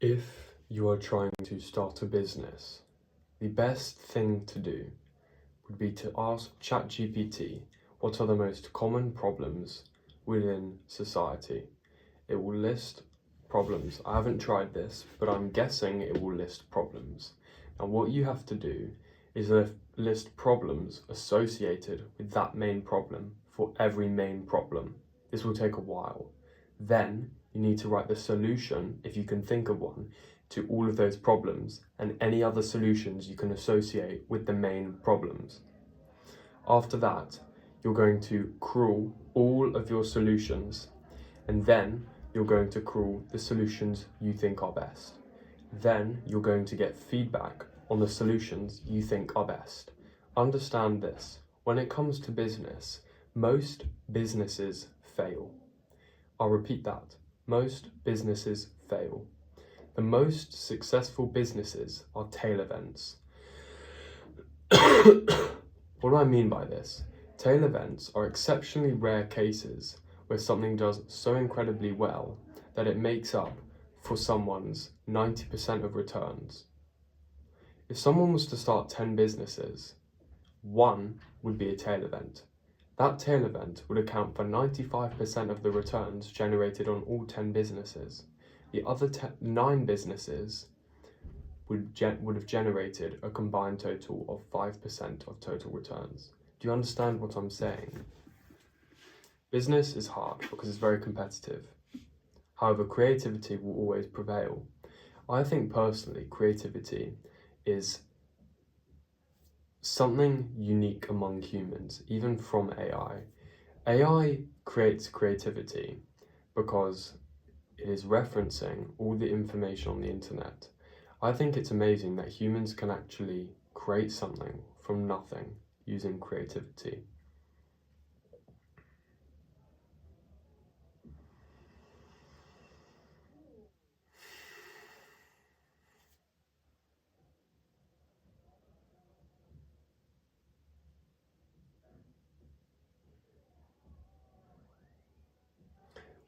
If you are trying to start a business, the best thing to do would be to ask ChatGPT what are the most common problems within society. It will list problems. I haven't tried this, but I'm guessing it will list problems. And what you have to do is list problems associated with that main problem for every main problem. This will take a while. Then you need to write the solution, if you can think of one, to all of those problems and any other solutions you can associate with the main problems. After that, you're going to crawl all of your solutions, and then you're going to crawl the solutions you think are best. Then you're going to get feedback on the solutions you think are best. Understand this, when it comes to business, most businesses fail. I'll repeat that. Most businesses fail. The most successful businesses are tail events. What do I mean by this? Tail events are exceptionally rare cases where something does so incredibly well that it makes up for someone's 90% of returns. If someone was to start 10 businesses, one would be a tail event. That tail event would account for 95% of the returns generated on all 10 businesses. The other 9 businesses would have generated a combined total of 5% of total returns. Do you understand what I'm saying? Business is hard because it's very competitive. However, creativity will always prevail. I think personally, creativity is something unique among humans, even from AI. AI creates creativity because it is referencing all the information on the internet. I think it's amazing that humans can actually create something from nothing using creativity.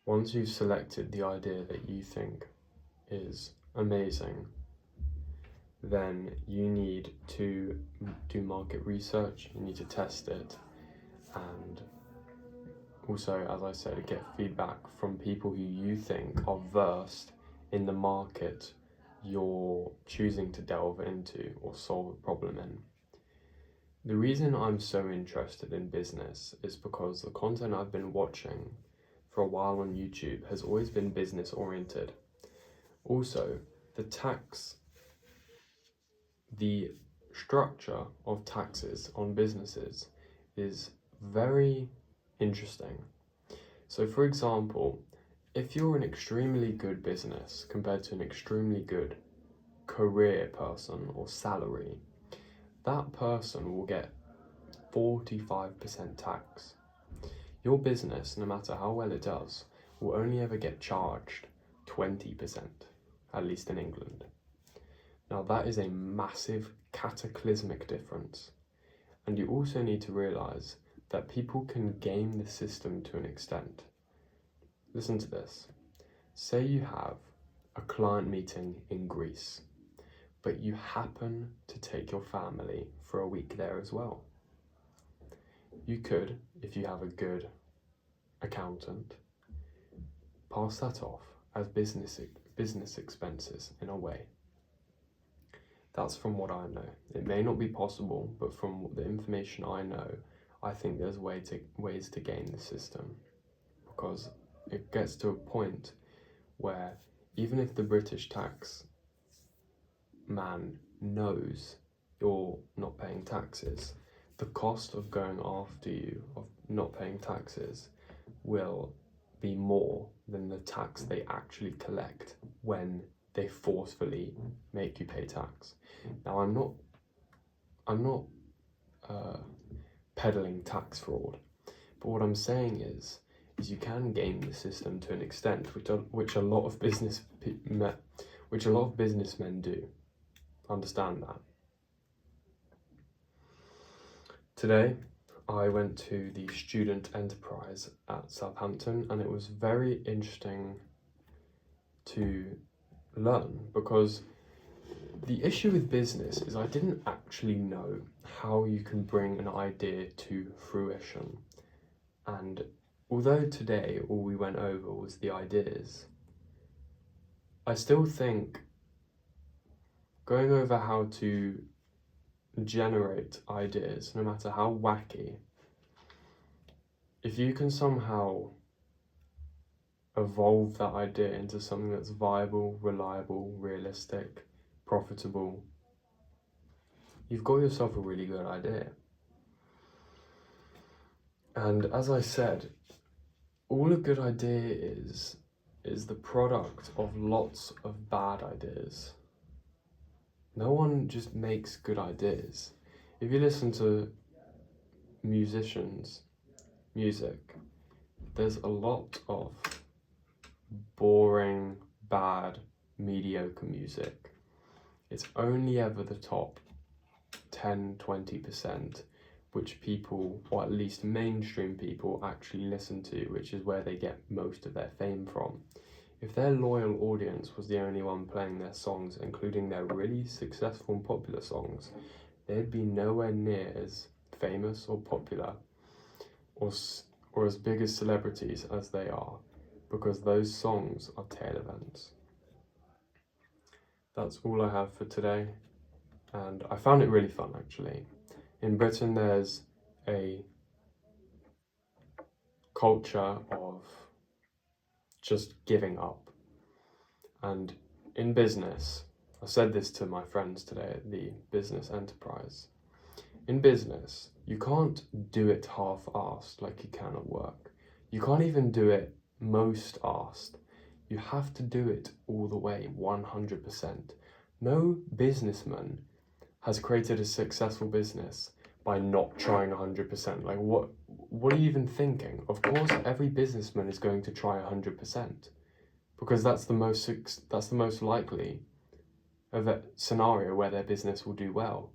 Once you've selected the idea that you think is amazing, then you need to do market research, you need to test it, and also, as I said, get feedback from people who you think are versed in the market you're choosing to delve into or solve a problem in. The reason I'm so interested in business is because the content I've been watching for a while on YouTube has always been business oriented. Also, the structure of taxes on businesses is very interesting. So for example, if you're an extremely good business compared to an extremely good career person or salary, that person will get 45% tax. Your business, no matter how well it does, will only ever get charged 20%, at least in England. Now that is a massive cataclysmic difference. And you also need to realise that people can game the system to an extent. Listen to this. Say you have a client meeting in Greece, but you happen to take your family for a week there as well. You could, if you have a good accountant, pass that off as business expenses in a way. That's from what I know. It may not be possible, but from the information I know, I think there's ways to game the system, because it gets to a point where even if the British tax man knows you're not paying taxes, the cost of going after you, of not paying taxes, will be more than the tax they actually collect when they forcefully make you pay tax. Now, I'm not peddling tax fraud, but what I'm saying is you can game the system to an extent, which a lot of businessmen do. Understand that. Today, I went to the student enterprise at Southampton, and it was very interesting to learn, because the issue with business is I didn't actually know how you can bring an idea to fruition. And although today all we went over was the ideas, I still think going over how to generate ideas, no matter how wacky, if you can somehow evolve that idea into something that's viable, reliable, realistic, profitable, you've got yourself a really good idea. And as I said, all a good idea is the product of lots of bad ideas. No one just makes good ideas. If you listen to musicians, music, there's a lot of boring, bad, mediocre music. It's only ever the top 10-20% which people, or at least mainstream people, actually listen to, which is where they get most of their fame from. If their loyal audience was the only one playing their songs, including their really successful and popular songs, they'd be nowhere near as famous or popular or as big as celebrities as they are, because those songs are tail events. That's all I have for today, and I found it really fun actually. In Britain there's a culture of just giving up, and in business, I said this to my friends today at the business enterprise, in business you can't do it half-assed like you can at work. You can't even do it most-assed. You have to do it all the way, 100%. No businessman has created a successful business by not trying 100%. Like, what are you even thinking? Of course, every businessman is going to try 100%, because that's the most likely of a scenario where their business will do well.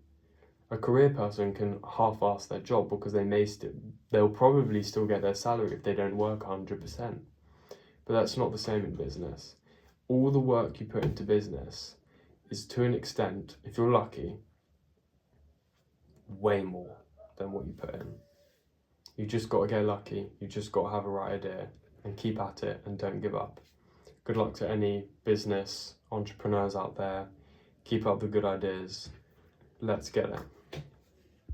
A career person can half-ass their job because they'll probably still get their salary if they don't work 100%. But that's not the same in business. All the work you put into business is, to an extent, if you're lucky, way more than what you put in. You just got to get lucky. You just got to have a right idea and keep at it and don't give up. Good luck to any business entrepreneurs out there. Keep up the good ideas. Let's get it.